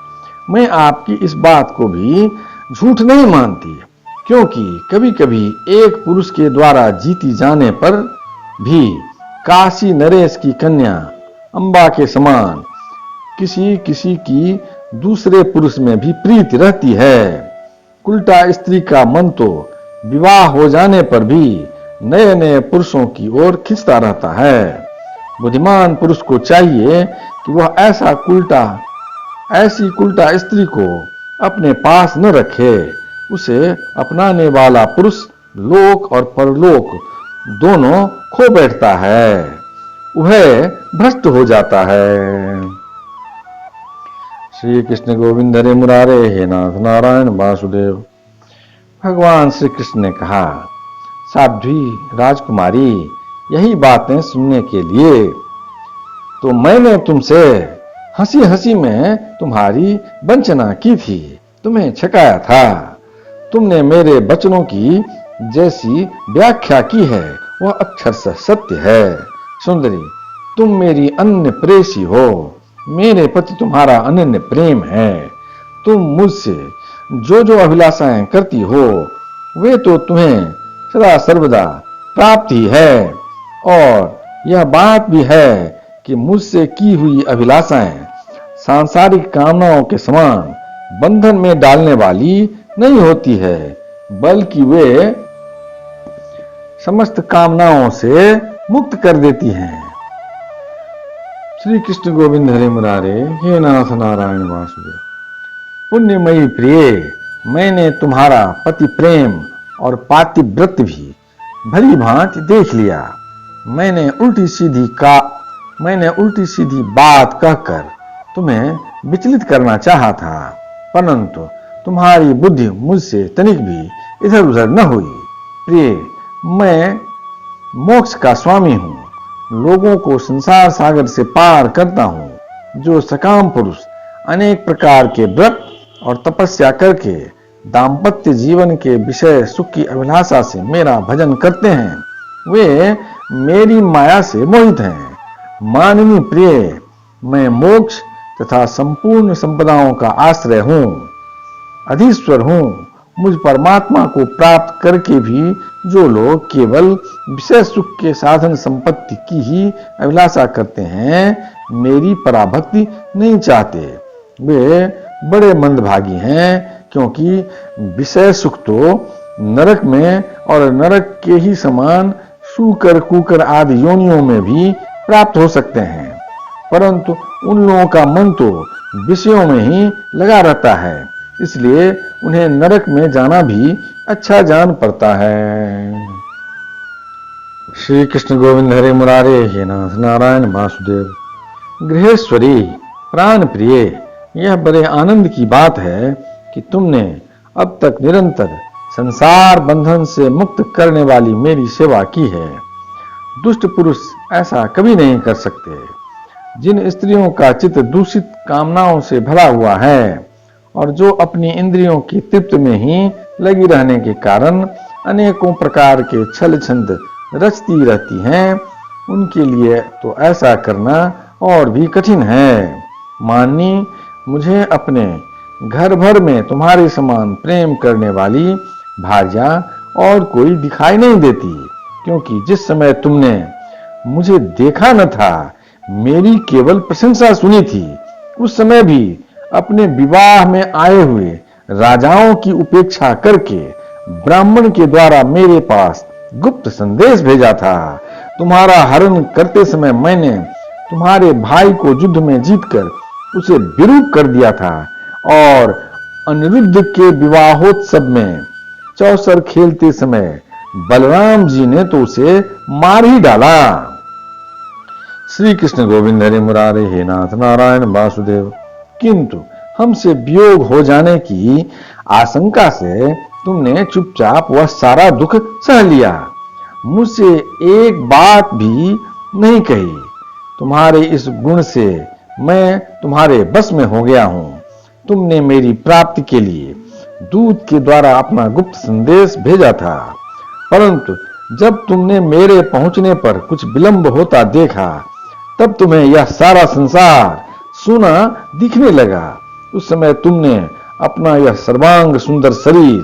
मैं आपकी इस बात को भी झूठ नहीं मानती, क्योंकि कभी कभी एक पुरुष के द्वारा जीती जाने पर भी काशी नरेश की कन्या अंबा के समान किसी किसी की दूसरे पुरुष में भी प्रीति रहती है। उल्टा स्त्री का मन तो विवाह हो जाने पर भी नए नए पुरुषों की ओर खिंचता रहता है। बुद्धिमान पुरुष को चाहिए कि वह ऐसी कुल्टा स्त्री को अपने पास न रखे। उसे अपनाने वाला पुरुष लोक और परलोक दोनों खो बैठता है, वह भ्रष्ट हो जाता है। श्री कृष्ण गोविंद हरे मुरारे, हे नाथ नारायण वासुदेव। भगवान श्री कृष्ण ने कहा, साध्वी राजकुमारी, यही बातें सुनने के लिए तो मैंने तुमसे हंसी हंसी में तुम्हारी वंचना की थी, तुम्हें छकाया था। तुमने मेरे वचनों की जैसी व्याख्या की है वह अक्षरशः सत्य है। सुंदरी, तुम मेरी अनन्य प्रेयसी हो, मेरे प्रति तुम्हारा अनन्य प्रेम है। तुम मुझसे जो जो अभिलाषाएं करती हो वे तो तुम्हें सदा सर्वदा प्राप्त ही है, और यह बात भी है कि मुझसे की हुई अभिलाषाएं सांसारिक कामनाओं के समान बंधन में डालने वाली नहीं होती है, बल्कि वे समस्त कामनाओं से मुक्त कर देती हैं। श्री कृष्ण गोविंद हरे मुरारे, हे नाथ नारायण वासुदेव। पुण्यमयी प्रिय, मैंने तुम्हारा पति प्रेम और पातिव्रत भी भली भांति देख लिया। मैंने उल्टी सीधी बात कहकर तुम्हें विचलित करना चाहा था, परंतु तुम्हारी बुद्धि मुझसे तनिक भी इधर उधर न हुई। प्रिय, मैं मोक्ष का स्वामी हूँ, लोगों को संसार सागर से पार करता हूँ। जो सकाम पुरुष अनेक प्रकार के व्रत और तपस्या करके दाम्पत्य जीवन के विषय सुख की अभिलाषा से मेरा भजन करते हैं, वे मेरी माया से मोहित हैं। माननीय प्रिय, मैं मोक्ष तथा संपूर्ण संपदाओं का आश्रय हूँ, अधीश्वर हूँ। मुझ परमात्मा को प्राप्त करके भी जो लोग केवल विषय सुख के साधन संपत्ति की ही अभिलाषा करते हैं, मेरी पराभक्ति नहीं चाहते, वे बड़े मंदभागी हैं। क्योंकि विषय सुख तो नरक में और नरक के ही समान सूकर कुकर आदि योनियों में भी प्राप्त हो सकते हैं, परंतु उन लोगों का मन तो विषयों में ही लगा रहता है, इसलिए उन्हें नरक में जाना भी अच्छा जान पड़ता है। श्री कृष्ण गोविंद हरे मुरारे, हे नाथ नारायण वासुदेव। गृहेश्वरी प्राण प्रिय, यह बड़े आनंद की बात है कि तुमने अब तक निरंतर संसार बंधन से मुक्त करने वाली मेरी सेवा की है। दुष्ट पुरुष ऐसा कभी नहीं कर सकते। जिन स्त्रियों का चित्त दूषित कामनाओं से भरा हुआ है और जो अपनी इंद्रियों की तृप्ति में ही लगी रहने के कारण अनेकों प्रकार के छल छंद रचती रहती हैं, उनके लिए तो ऐसा करना और भी कठिन है। माननी, मुझे अपने घर भर में तुम्हारे समान प्रेम करने वाली भार्या और कोई दिखाई नहीं देती, क्योंकि जिस समय तुमने मुझे देखा न था, मेरी केवल प्रशंसा सुनी थी, उस समय भी अपने विवाह में आए हुए राजाओं की उपेक्षा करके ब्राह्मण के द्वारा मेरे पास गुप्त संदेश भेजा था। तुम्हारा हरण करते समय मैंने तुम्हारे भाई को युद्ध में जीतकर उसे विरूप कर दिया था और अनिरुद्ध के विवाहोत्सव में चौसर खेलते समय बलराम जी ने तो उसे मार ही डाला। श्री कृष्ण गोविंद हरे मुरारे, हे नाथ नारायण वासुदेव। किंतु हमसे वियोग हो जाने की आशंका से तुमने चुपचाप वह सारा दुख सह लिया, मुझसे एक बात भी नहीं कही। तुम्हारे इस गुण से मैं तुम्हारे बस में हो गया हूं। तुमने मेरी प्राप्ति के लिए दूत के द्वारा अपना गुप्त संदेश भेजा था, परंतु जब तुमने मेरे पहुंचने पर कुछ विलंब होता देखा, तब तुम्हें यह सारा संसार सोना दिखने लगा। उस समय तुमने अपना यह सर्वांग सुंदर शरीर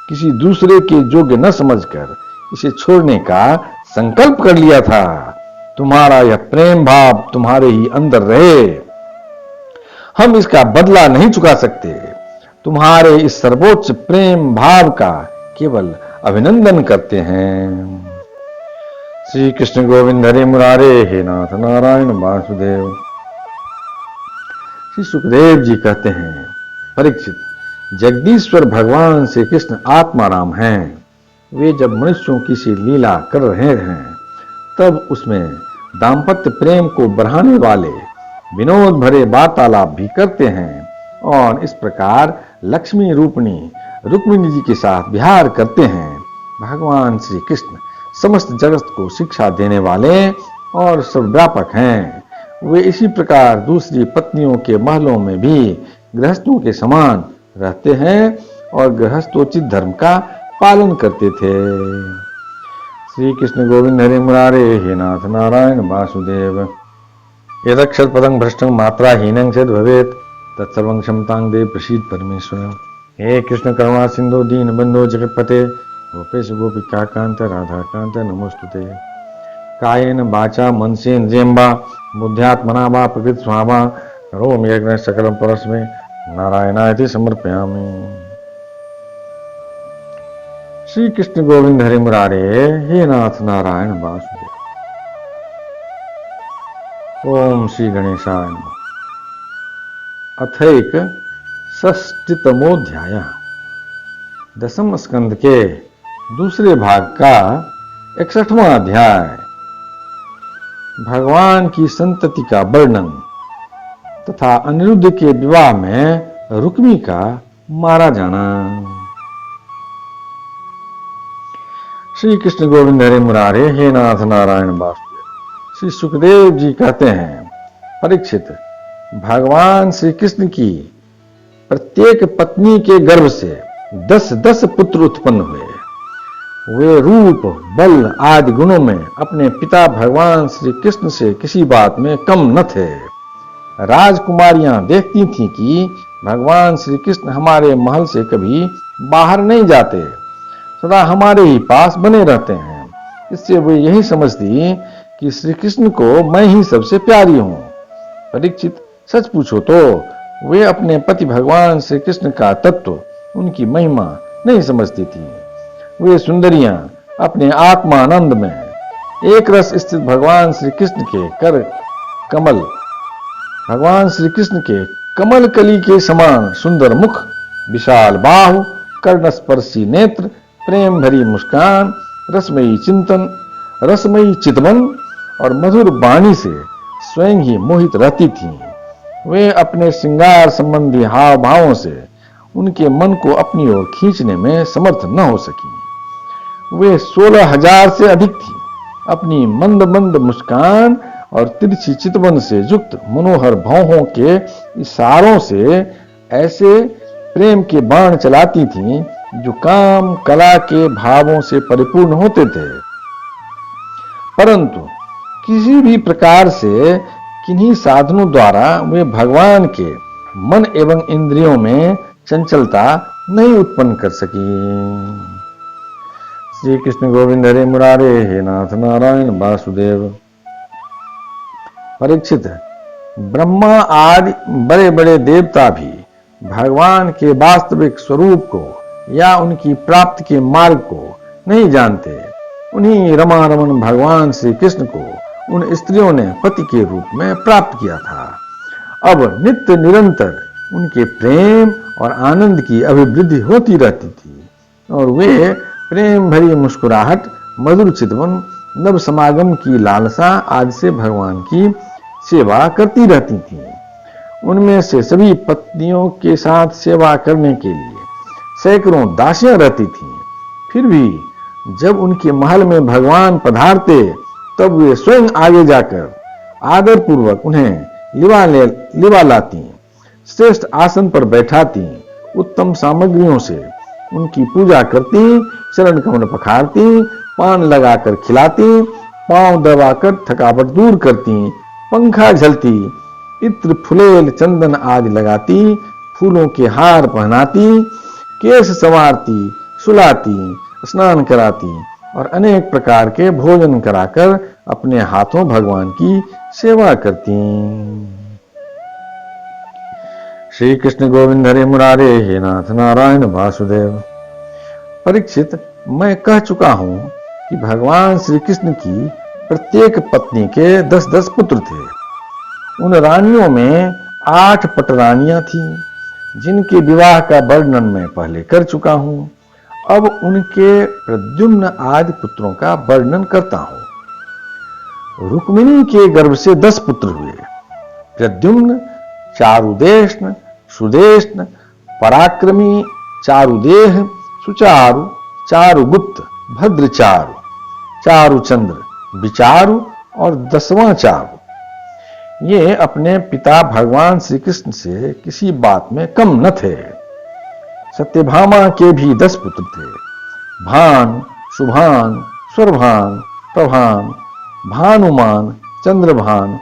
किसी दूसरे के योग्य न समझकर इसे छोड़ने का संकल्प कर लिया था। तुम्हारा यह प्रेम भाव तुम्हारे ही अंदर रहे, हम इसका बदला नहीं चुका सकते। तुम्हारे इस सर्वोच्च प्रेम भाव का केवल अभिनंदन करते हैं। श्री कृष्ण गोविंद हरे मुरारे, हे नाथ नारायण वासुदेव। श्री सुखदेव जी कहते हैं, परीक्षित, जगदीश्वर भगवान श्री कृष्ण आत्माराम हैं। वे जब मनुष्यों की सी लीला कर रहे हैं, तब उसमें दाम्पत्य प्रेम को बढ़ाने वाले विनोद भरे वार्तालाप भी करते हैं और इस प्रकार लक्ष्मी रूपणी रुक्मिणी जी के साथ विहार करते हैं। भगवान श्री कृष्ण समस्त जगत को शिक्षा देने वाले और सर्वव्यापक हैं। वे इसी प्रकार दूसरी पत्नियों के महलों में भी गृहस्थों के समान रहते हैं और गृहस्थोचित धर्म का पालन करते थे। श्री कृष्ण गोविंद हरे मुरारे, हे नाथ नारायण वासुदेव। यदक्षर पदं भ्रष्टं मात्रा हीनं चेद भवेत् तत्सर्वं क्षमतां देव प्रसीद परमेश्वर। हे कृष्ण करुणा सिंधु दीन बंधो जगतपते गोपेश गोपिका कांत राधा कांत नमोस्तुते। कायेन वाचा मनसेन्द्रियं वा बुद्ध्यात्मना वा प्रकृत स्वाहा करोमि यज्ञं सकलं परस्मै नारायणाय समर्पयामि। श्री कृष्ण गोविंद हरे मुरारे, हे नाथ नारायण वासुदेव। ओम श्री गणेशाय नमः। अथैक षष्टितमोध्याय, दसम स्कंद के दूसरे भाग का 61वां अध्याय। भगवान की संतति का वर्णन तथा अनिरुद्ध के विवाह में रुक्मी का मारा जाना। श्री कृष्ण गोविंद हरे मुरारे, हे नाथ नारायण वासुदेव। श्री सुखदेव जी कहते हैं, परीक्षित, भगवान श्री कृष्ण की प्रत्येक पत्नी के गर्भ से 10-10 पुत्र उत्पन्न हुए। वे रूप, बल आदि गुणों में अपने पिता भगवान श्री कृष्ण से किसी बात में कम न थे। राजकुमारियां देखती थीं कि भगवान श्री कृष्ण हमारे महल से कभी बाहर नहीं जाते, सदा हमारे ही पास बने रहते हैं। इससे वे यही समझती कि श्री कृष्ण को मैं ही सबसे प्यारी हूं। परीक्षित, सच पूछो तो वे अपने पति भगवान श्री कृष्ण का तत्व, उनकी महिमा नहीं समझती थी। वे सुंदरियां अपने आत्मानंद में एक रस स्थित भगवान श्री कृष्ण के कमल कली के समान सुंदर मुख, विशाल बाहु, कर्णस्पर्शी नेत्र, प्रेम भरी मुस्कान, रसमयी चितवन और मधुर वाणी से स्वयं ही मोहित रहती थीं। वे अपने श्रृंगार संबंधी हाव भावों से उनके मन को अपनी ओर खींचने में समर्थ न हो सकी। वे 16,000 से अधिक थी। अपनी मंद मंद मुस्कान और तिरछी चितवन से युक्त मनोहर भौहों के इशारों से ऐसे प्रेम के बाण चलाती थीं जो काम कला के भावों से परिपूर्ण होते थे, परंतु किसी भी प्रकार से किन्हीं साधनों द्वारा वे भगवान के मन एवं इंद्रियों में चंचलता नहीं उत्पन्न कर सकी। श्री कृष्ण गोविंद हरे मुरारे, हे नाथ नारायण वासुदेव। परीक्षित, ब्रह्मा आदि बड़े बड़े देवता भी भगवान के वास्तविक स्वरूप को या उनकी प्राप्ति के मार्ग को नहीं जानते। उन्हीं रमा रमन भगवान श्री कृष्ण को उन स्त्रियों ने पति के रूप में प्राप्त किया था। अब नित्य निरंतर उनके प्रेम और आनंद की अभिवृद्धि होती रहती थी और वे प्रेम भरी मुस्कुराहट, मधुर चितवन, नव समागम की लालसा आदि से भगवान की सेवा करती रहती थीं। उनमें से सभी पत्नियों के साथ सेवा करने के लिए सैकड़ों दासियां रहती थीं। फिर भी जब उनके महल में भगवान पधारते तब वे स्वयं आगे जाकर आदर पूर्वक उन्हें लिवा लाती, श्रेष्ठ आसन पर बैठाती, उत्तम सामग्रियों से उनकी पूजा करती, चरण कमल पखारती, पान लगाकर खिलाती, पांव दबाकर थकावट दूर करती, पंखा झलती, इत्र फुलेल चंदन आदि लगाती, फूलों के हार पहनाती, केश संवारती, सुलाती, स्नान कराती और अनेक प्रकार के भोजन कराकर अपने हाथों भगवान की सेवा करती। श्री कृष्ण गोविंद हरे मुरारे, हे नाथ नारायण वासुदेव। परीक्षित, मैं कह चुका हूं कि भगवान श्री कृष्ण की प्रत्येक पत्नी के 10-10 पुत्र थे। उन रानियों में 8 पटरानियां थीं, जिनके विवाह का वर्णन मैं पहले कर चुका हूं। अब उनके प्रद्युम्न आदि पुत्रों का वर्णन करता हूं। रुक्मिणी के गर्भ से 10 पुत्र हुए। प्रद्युम्न, चारुदेष्ण, सुदेष्ण, पराक्रमी, चारुदेह, सुचारु, चारुगुप्त, भद्रचारु, चारुचंद्र, विचारु और 10वां चारु। ये अपने पिता भगवान श्री कृष्ण से किसी बात में कम न थे। सत्यभामा के भी 10 पुत्र थे। भान, शुभान, स्वरभान, प्रभान, भानुमान, चंद्रभान,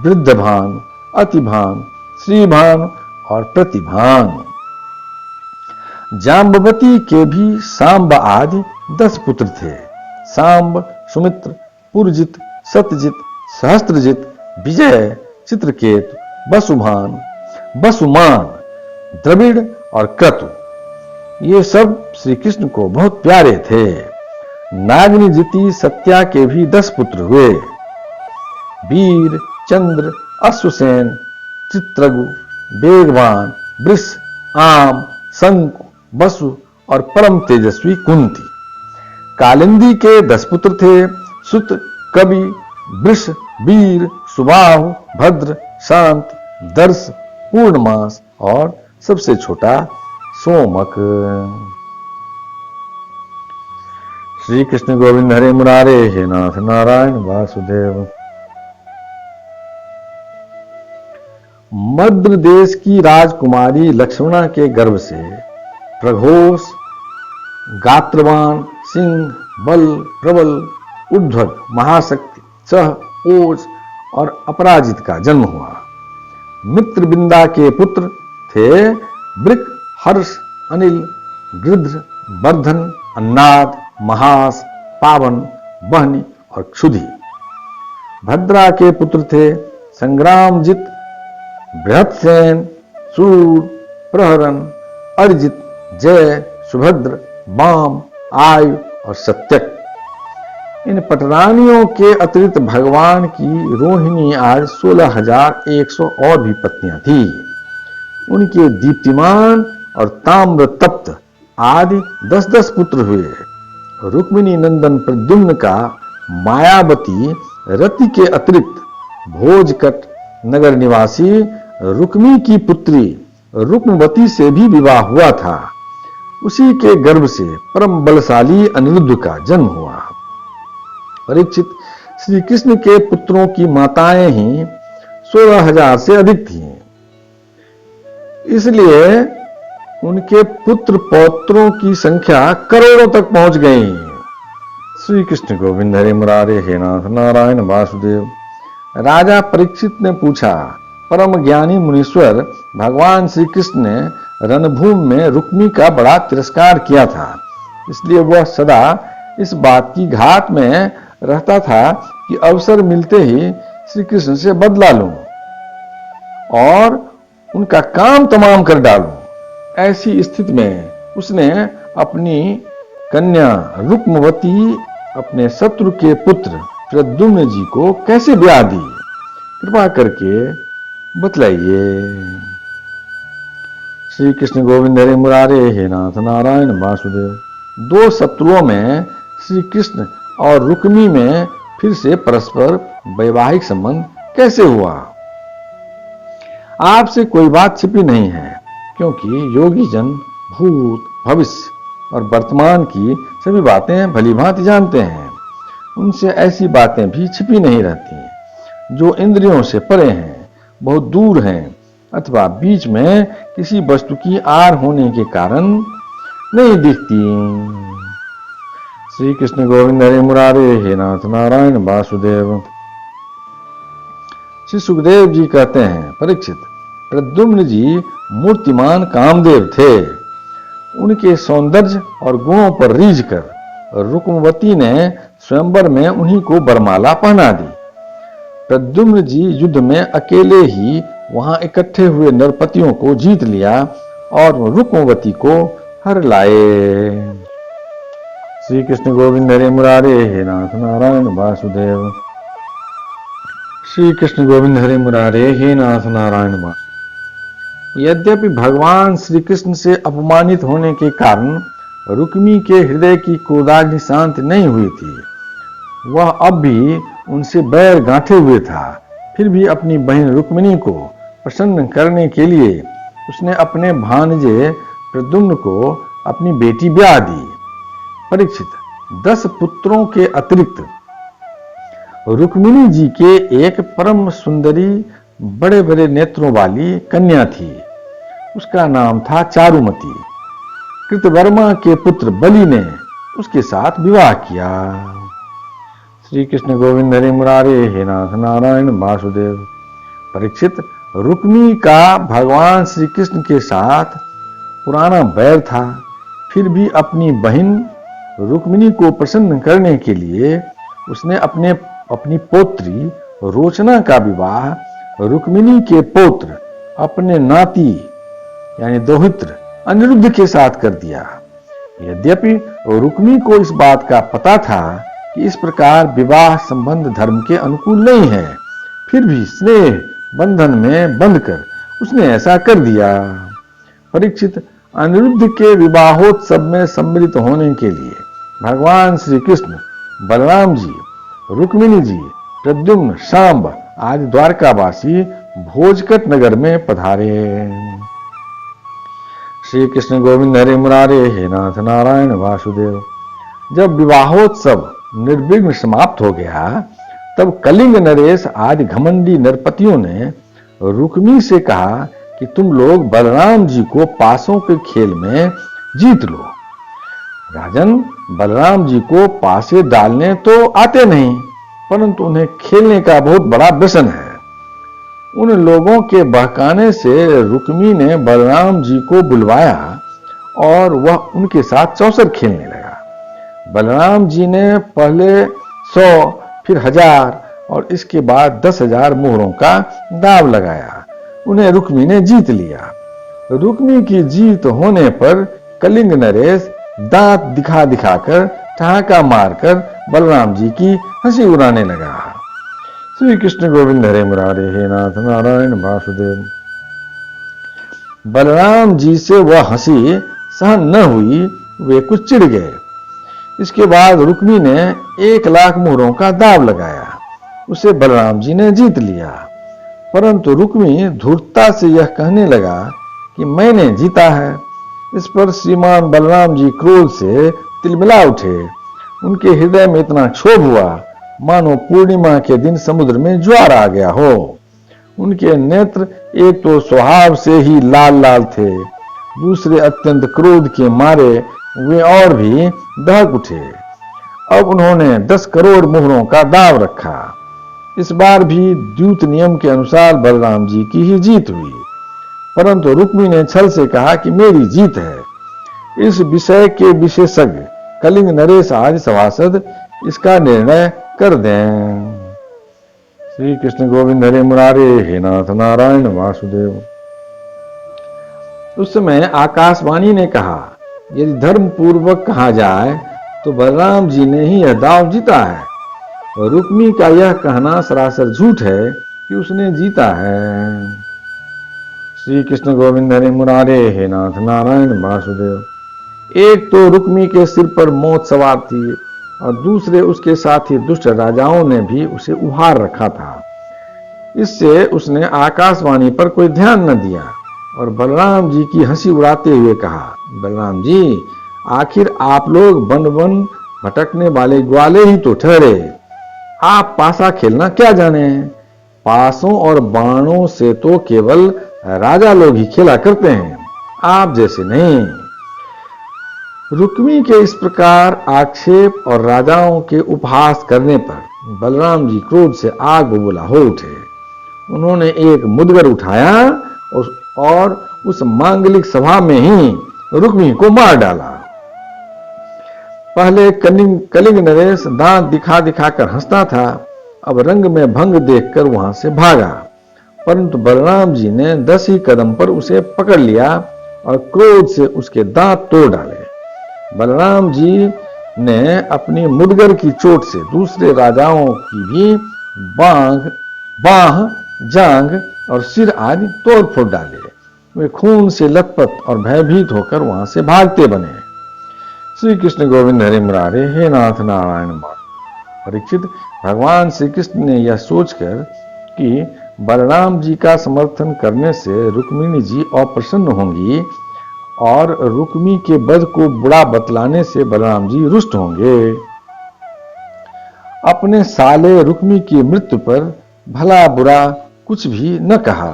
वृद्धभान, अतिभान, श्रीभान और प्रतिभान। जाम्बवती के भी सांब आदि 10 पुत्र थे। सांब, सुमित्र, पुरजित, सत्यजित, सहस्त्रजित, विजय, चित्रकेतु, वसुभान, वसुमान, द्रविड़ और क्रतु, ये सब श्री कृष्ण को बहुत प्यारे थे। नागनिजिति सत्या के भी 10 पुत्र हुए। वीर, चंद्र, अश्वसेन, चित्रगु, वेगवान, वृष, आम, शंकु, वसु और परम तेजस्वी कुंती। कालिंदी के 10 पुत्र थे, सुत, कवि, वृष, वीर, सुबाहु, भद्र, शांत, दर्श, पूर्णमास और सबसे छोटा सोमक। श्री कृष्ण गोविंद हरे मुरारे, हे नाथ नारायण वासुदेव। मद्र देश की राजकुमारी लक्ष्मणा के गर्भ से प्रघोष, गात्रवान, सिंह, बल, प्रबल, उद्धव, महाशक्ति, चह, ओज और अपराजित का जन्म हुआ। मित्रबिंदा के पुत्र थे वृक, हर्ष, अनिल, गृध्र, वर्धन, अन्नाद, महास, पावन, बहनी और क्षुधि। भद्रा के पुत्र थे संग्रामजित, बृहत्सेन, सूर, प्रहरन, अर्जित, जय, सुभद्र, वाम, आयु और सत्यक। इन पटरानियों के अतिरिक्त भगवान की रोहिणी आज 16,100 और भी पत्नियां थी। उनके दीप्तिमान और ताम्र तप्त आदि 10-10 पुत्र हुए। रुक्मिणी नंदन प्रद्युम्न का मायावती रति के अतिरिक्त भोजकट नगर निवासी रुक्मी की पुत्री रुक्मवती से भी विवाह हुआ था। उसी के गर्भ से परम बलशाली अनिरुद्ध का जन्म हुआ। परीक्षित, श्री कृष्ण के पुत्रों की माताएं ही 16,000 से अधिक थीं। इसलिए उनके पुत्र पौत्रों की संख्या करोड़ों तक पहुंच गई। श्री कृष्ण गोविंद हरे मुरारे, हे नाथ नारायण वासुदेव। राजा परीक्षित ने पूछा, परम ज्ञानी मुनीश्वर, भगवान श्री कृष्ण ने रणभूमि में रुक्मी का बड़ा तिरस्कार किया था, इसलिए वह सदा इस बात की घात में रहता था कि अवसर मिलते ही श्री कृष्ण से बदला लूं और उनका काम तमाम कर डालूं। ऐसी स्थिति में उसने अपनी कन्या रुक्मवती अपने शत्रु के पुत्र प्रद्युम्न जी को कैसे ब्याह दी, कृपा करके बतलाइए। श्री कृष्ण गोविंद हरे मुरारे, हे नाथ नारायण वासुदेव। 2 शत्रुओं में श्री कृष्ण और रुक्मी में फिर से परस्पर वैवाहिक संबंध कैसे हुआ? आपसे कोई बात छिपी नहीं है, क्योंकि योगी जन भूत, भविष्य और वर्तमान की सभी बातें भली भांति जानते हैं। उनसे ऐसी बातें भी छिपी नहीं रहती जो इंद्रियों से परे हैं, बहुत दूर हैं अथवा बीच में किसी वस्तु की आड़ होने के कारण नहीं दिखती। श्री कृष्ण गोविंद हरे मुरारे, हे नाथ नारायण वासुदेव। श्री सुखदेव जी कहते हैं, परीक्षित, प्रद्युम्न जी मूर्तिमान कामदेव थे। उनके सौंदर्य और गुणों पर रीझ कर रुक्मवती ने स्वयंवर में उन्हीं को बरमाला पहना दी। प्रद्युम्न जी युद्ध में अकेले ही वहां इकट्ठे हुए नरपतियों को जीत लिया और रुक्मवती को हर लाए। श्री कृष्ण गोविंद हरे मुरारे, हे नाथ नारायण वासुदेव। श्री कृष्ण गोविंद हरे मुरारे, हे नाथ नारायण वासुदेव। यद्यपि भगवान श्री कृष्ण से अपमानित होने के कारण रुक्मी के हृदय की क्रोधाग्नि शांत नहीं हुई थी, वह अब भी उनसे बैर गांठे हुए था। फिर भी अपनी बहन रुक्मिणी को प्रसन्न करने के लिए उसने अपने भांजे प्रद्युम्न को अपनी बेटी ब्याह दी। परीक्षित, 10 पुत्रों के अतिरिक्त रुक्मिणी जी के एक परम सुंदरी बड़े बड़े नेत्रों वाली कन्या थी। उसका नाम था चारुमती। कृतवर्मा के पुत्र बलि ने उसके साथ विवाह किया। श्री कृष्ण गोविंद हरे मुरारे, हे नाथ नारायण वासुदेव। परीक्षित, रुक्मी का भगवान श्री कृष्ण के साथ पुराना बैर था, फिर भी अपनी बहन रुक्मिणी को प्रसन्न करने के लिए उसने अपनी पोत्री रोचना का विवाह रुक्मिणी के पौत्र अपने नाती यानी दोहित्र अनिरुद्ध के साथ कर दिया। यद्यपि रुक्मी को इस बात का पता था कि इस प्रकार विवाह संबंध धर्म के अनुकूल नहीं है, फिर भी स्नेह बंधन में बंधकर उसने ऐसा कर दिया। परीक्षित, अनिरुद्ध के विवाहोत्सव में सम्मिलित होने के लिए भगवान श्री कृष्ण, बलराम जी, रुक्मिणी जी, प्रद्युम्न, शांब आदि द्वारकावासी भोजकट नगर में पधारे। श्री कृष्ण गोविंद हरे मुरारे, हे नाथ नारायण वासुदेव। जब विवाहोत्सव निर्विघ्न समाप्त हो गया, तब कलिंग नरेश आदि घमंडी नरपतियों ने रुक्मी से कहा कि तुम लोग बलराम जी को पासों के खेल में जीत लो। राजन, बलराम जी को पासे डालने तो आते नहीं, परंतु उन्हें खेलने का बहुत बड़ा व्यसन है। उन लोगों के बहकाने से रुक्मी ने बलराम जी को बुलवाया और वह उनके साथ चौसर खेलने लगा। बलराम जी ने पहले 100, फिर 1000 और इसके बाद 10,000 मोहरों का दाव लगाया। उन्हें रुक्मी ने जीत लिया। रुक्मी की जीत होने पर कलिंग नरेश दांत दिखा दिखाकर, ठहाका मारकर बलराम जी की हंसी उड़ाने लगा। श्री कृष्ण गोविंद हरे मुरारे, हे नाथ नारायण वासुदेव। बलराम जी से वह हंसी सहन न हुई, वे कुछ चिढ़ गए। इसके बाद रुक्मी ने 1,00,000 मोहरों का दाव लगाया। उसे बलराम जी ने जीत लिया, परंतु रुक्मी धूर्तता से यह कहने लगा कि मैंने जीता है। इस पर श्रीमान बलराम जी क्रोध से तिलमिला उठे। उनके हृदय में इतना क्षोभ हुआ मानो पूर्णिमा के दिन समुद्र में ज्वार आ गया हो। उनके नेत्र एक तो स्वभाव से ही लाल लाल थे, दूसरे अत्यंत क्रोध के मारे वे और भी दहक उठे। अब उन्होंने 10 करोड़ मोहरों का दाव रखा। इस बार भी द्यूत नियम के अनुसार बलराम जी की ही जीत हुई, परंतु रुक्मी ने छल से कहा कि मेरी जीत है। इस विषय के विशेषज्ञ कलिंग नरेश आदि सभासद इसका निर्णय कर दें। श्री कृष्ण गोविंद हरे मुरारे, हे नाथ नारायण वासुदेव। उस समय आकाशवाणी ने कहा, यदि धर्म पूर्वक कहा जाए तो बलराम जी ने ही यह दाव जीता है। रुक्मी का यह कहना सरासर झूठ है कि उसने जीता है। श्री कृष्ण गोविंद हरे मुरारे, हे नाथ नारायण वासुदेव। एक तो रुक्मी के सिर पर मौत सवार थी और दूसरे उसके साथी दुष्ट राजाओं ने भी उसे उभार रखा था। इससे उसने आकाशवाणी पर कोई ध्यान न दिया और बलराम जी की हंसी उड़ाते हुए कहा, बलराम जी, आखिर आप लोग बन बन भटकने वाले ग्वाले ही तो ठहरे। आप पासा खेलना क्या जाने? पासों और बाणों से तो केवल राजा लोग ही खेला करते हैं, आप जैसे नहीं। रुक्मी के इस प्रकार आक्षेप और राजाओं के उपहास करने पर बलराम जी क्रोध से आग बबूला हो उठे। उन्होंने एक मुदगर उठाया और उस मांगलिक सभा में ही रुक्मी को मार डाला। पहले कलिंग नरेश दांत दिखा दिखाकर हंसता था, अब रंग में भंग देखकर वहां से भागा, परंतु बलराम जी ने 10 ही कदम पर उसे पकड़ लिया और क्रोध से उसके दांत तोड़ डाले। बलराम जी ने अपनी मुदगर की चोट से दूसरे राजाओं की भी बाह, जांघ और सिर आदि तोड़ फोड़ डाले। वे खून से लथपथ और भयभीत होकर वहां से भागते बने। श्री कृष्ण गोविंद हरे मुरारे, हे नाथ नारायण वासुदेव। परीक्षित, भगवान श्री कृष्ण ने यह सोचकर कि बलराम जी का समर्थन करने से रुक्मिणी जी अप्रसन्न होंगी और रुक्मी के वध को बुरा बतलाने से बलराम जी रुष्ट होंगे, अपने साले रुक्मी की मृत्यु पर भला बुरा कुछ भी न कहा।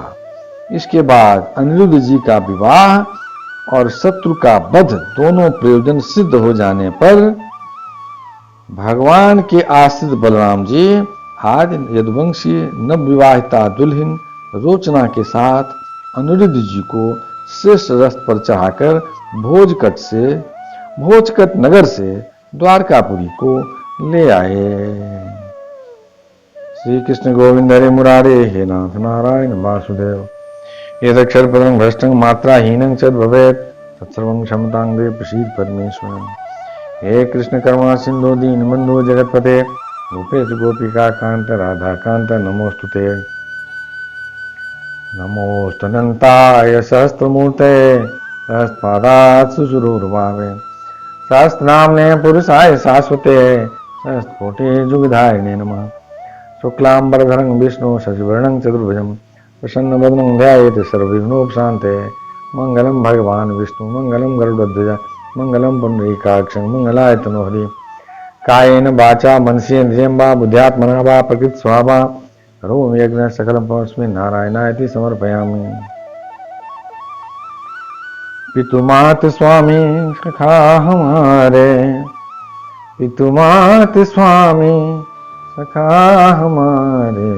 इसके बाद अनिरुद्ध जी का विवाह और शत्रु का वध दोनों प्रयोजन सिद्ध हो जाने पर भगवान के आश्रित बलराम जी आज यदुवंशी नवविवाहिता दुल्हन रोचना के साथ अनिरुद्ध जी को श्रेष्ठ रथ पर चढ़ाकर भोजकट नगर से द्वारकापुरी को ले आए। श्री कृष्ण गोविंद हरे मुरारे, हे नाथ नारायण वासुदेव। यदक्षरपदं भ्रष्टं मात्राहीनं च भवेत् तत्सर्वं क्षमतां दे प्रसीद परमेश्वर। हे कृष्ण करुणा सिंधु दीनबंधु जगतपते गोपेश गोपिका कांत राधा कांत नमोस्तुते। नमोस्तनंताय सहस्त्रमूर्ते सहस्रपादात् सुरूर्भावे सहस्रनाम्ने पुरुषाय शाश्वते सहस्रकोटि जुगधारिणे नमः। शुक्लांबरधरं विष्णु शशिवर्णं चतुर्भुजं प्रसन्नवदनं ध्यायेत् सर्वविघ्नोपशान्ते। मंगलम भगवान विष्णु मंगलम गरुड़ध्वज मंगलम पुंडरीकाक्षं मंगलाय तनोहरि। कायेन वाचा मनसेन्द्रियं वा बुद्ध्यात्मना वा प्रकृत स्वभावा करोमि यज्ञ सकलं परस्मै नारायणाय समर्पयामि। पितुमात स्वामी सखा हमारे, पितुमात स्वामी सखा हमारे,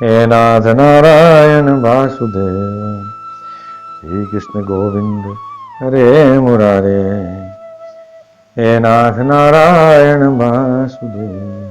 हे नाथ नारायण वासुदेव श्री कृष्ण गोविंद हरे मुरारे, हे नाथ नारायण वासुदेव।